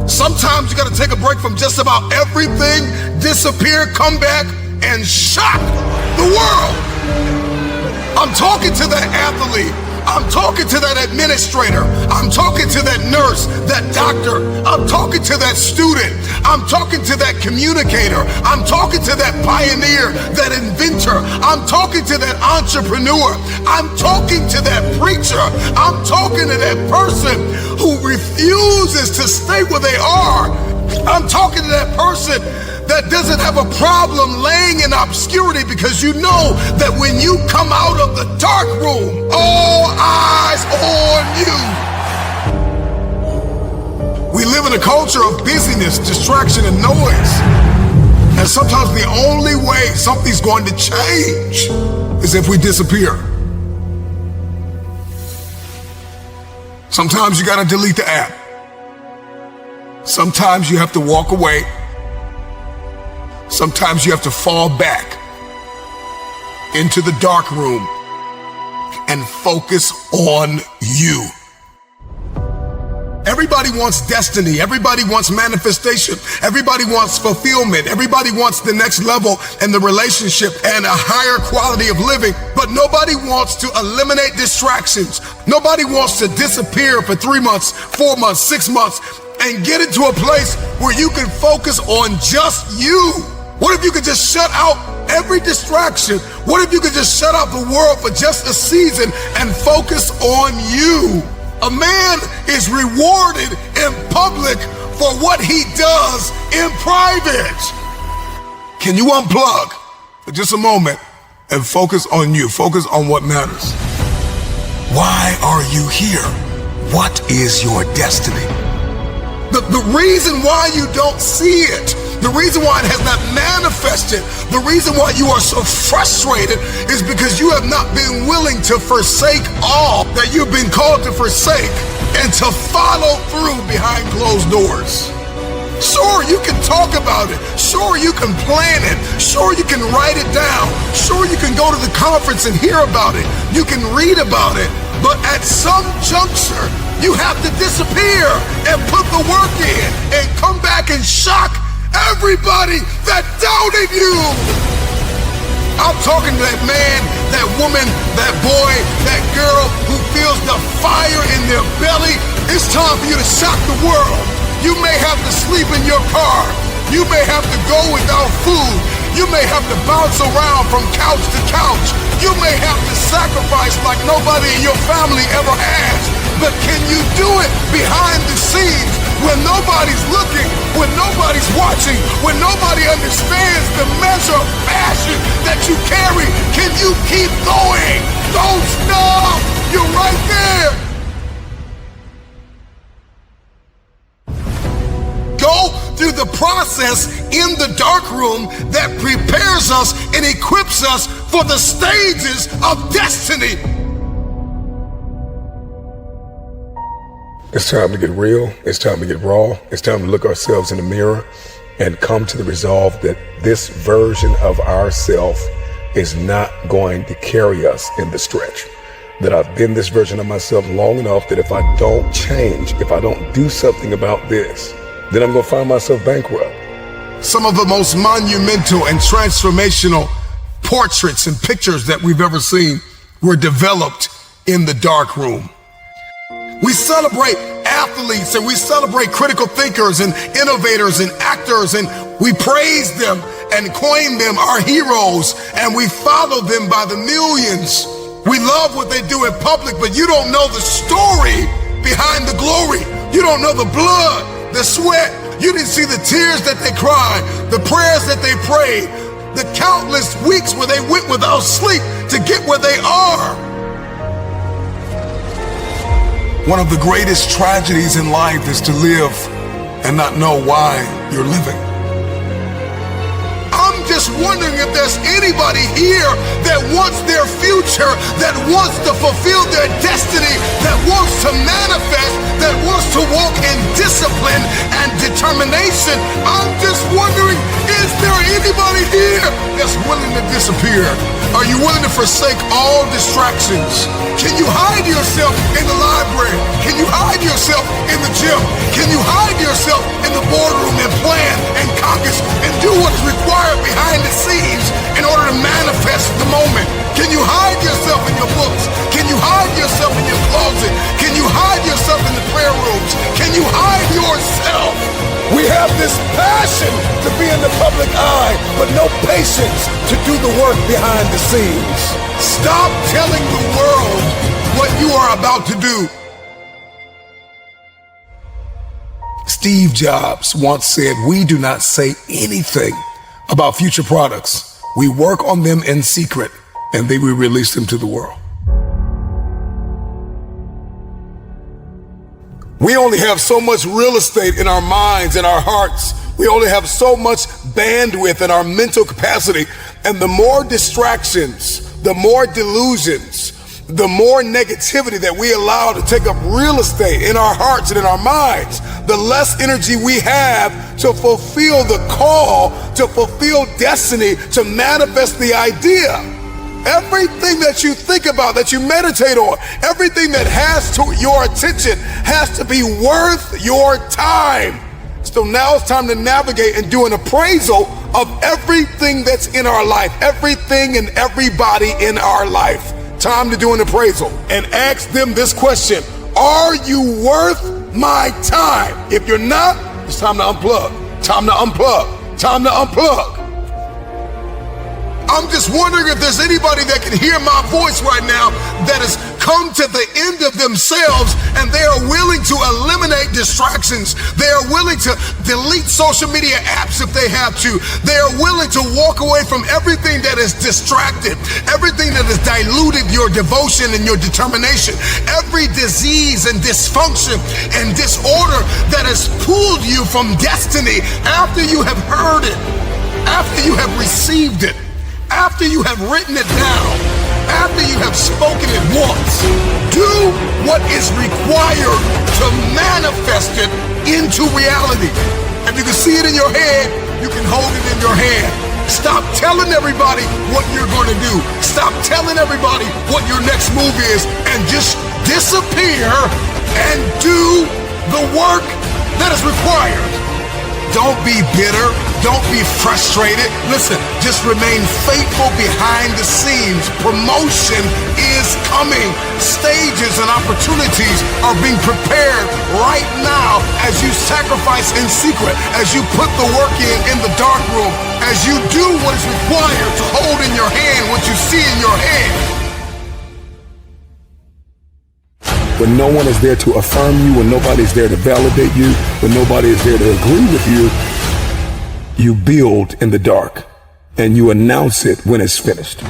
Sometimes you gotta take a break from just about everything, disappear, come back, and shock the world. I'm talking to that athlete. I'm talking to that administrator. I'm talking to that nurse, that doctor. I'm talking to that student. I'm talking to that communicator. I'm talking to that pioneer, that inventor. I'm talking to that entrepreneur. I'm talking to that preacher. I'm talking to that person who refuses to stay where they are. I'm talking to that person that doesn't have a problem laying in obscurity, because you know that when you come out of the dark room, all eyes on you. We live in a culture of busyness, distraction, and noise. And sometimes the only way something's going to change is if we disappear. Sometimes you gotta delete the app. Sometimes you have to walk away. Sometimes you have to fall back into the dark room and focus on you. Everybody wants destiny. Everybody wants manifestation. Everybody wants fulfillment. Everybody wants the next level in the relationship and a higher quality of living. But nobody wants to eliminate distractions. Nobody wants to disappear for 3 months, 4 months, 6 months, and get into a place where you can focus on just you. What if you could just shut out every distraction? What if you could just shut out the world for just a season and focus on you? A man is rewarded in public for what he does in private. Can you unplug for just a moment and focus on you? Focus on what matters. Why are you here? What is your destiny? The reason why you don't see it, the reason why it has not manifested, the reason why you are so frustrated is because you have not been willing to forsake all that you've been called to forsake and to follow through behind closed doors. Sure, you can talk about it. Sure, you can plan it. Sure, you can write it down. Sure, you can go to the conference and hear about it. You can read about it. But at some juncture, you have to disappear and put the work in and come back and shock everybody that doubted you. I'm talking to that man, that woman, that boy, that girl who feels the fire in their belly. It's time for you to shock the world. You may have to sleep in your car. You may have to go without food. You may have to bounce around from couch to couch. You may have to sacrifice like nobody in your family ever has. But can you do it behind the scenes when nobody's looking, when nobody's watching, when nobody understands the measure of passion that you carry? Can you keep going? Don't stop. You're right there. Go through the process in the dark room that prepares us and equips us for the stages of destiny. It's time to get real. It's time to get raw. It's time to look ourselves in the mirror and come to the resolve that this version of ourself is not going to carry us in the stretch. That I've been this version of myself long enough that if I don't change, if I don't do something about this, then I'm going to find myself bankrupt. Some of the most monumental and transformational portraits and pictures that we've ever seen were developed in the dark room. We celebrate athletes and we celebrate critical thinkers and innovators and actors, and we praise them and coin them our heroes, and we follow them by the millions. We love what they do in public, but you don't know the story behind the glory. You don't know the blood, the sweat. You didn't see the tears that they cried, the prayers that they prayed, the countless weeks where they went without sleep to get where they are. One of the greatest tragedies in life is to live and not know why you're living. I'm just wondering if there's anybody here that wants their future, that wants to fulfill their destiny, that wants to manifest, that wants to walk in discipline and determination. I'm just wondering, is there anybody here that's willing to disappear? Are you willing to forsake all distractions? Can you hide yourself in the library? Can you hide yourself in the gym? Can you hide yourself in the boardroom and plan and caucus and do what is required behind the scenes in order to manifest the moment? Can you hide yourself in your books? Can you hide yourself in your closet? Can you hide yourself in the prayer rooms? Can you hide yourself? We have this passion to be in the public eye, but no patience to do the work behind the scenes. Stop telling the world what you are about to do. Steve Jobs once said, "We do not say anything about future products. We work on them in secret, and then we release them to the world." We only have so much real estate in our minds and our hearts. We only have so much bandwidth in our mental capacity. And the more distractions, the more delusions, the more negativity that we allow to take up real estate in our hearts and in our minds, the less energy we have to fulfill the call, to fulfill destiny, to manifest the idea. Everything that you think about, that you meditate on, everything that has to your attention has to be worth your time. So now it's time to navigate and do an appraisal of everything that's in our life, everything and everybody in our life. Time to do an appraisal and ask them this question: are you worth my time? If you're not, it's time to unplug. Time to unplug. Time to unplug. I'm just wondering if there's anybody that can hear my voice right now that has come to the end of themselves and they are willing to eliminate distractions. They are willing to delete social media apps if they have to. They are willing to walk away from everything that is distracted, everything that has diluted your devotion and your determination, every disease and dysfunction and disorder that has pulled you from destiny after you have heard it, after you have received it, after you have written it down, after you have spoken it once. Do what is required to manifest it into reality. If you can see it in your head, you can hold it in your hand. Stop telling everybody what you're going to do. Stop telling everybody what your next move is, and just disappear and do the work that is required. Don't be bitter. Don't be frustrated. Listen, just remain faithful behind the scenes. Promotion is coming. Stages and opportunities are being prepared right now as you sacrifice in secret, as you put the work in the dark room, as you do what is required to hold in your hand what you see in your hand. When no one is there to affirm you, when nobody's there to validate you, when nobody is there to agree with you, you build in the dark and you announce it when it's finished.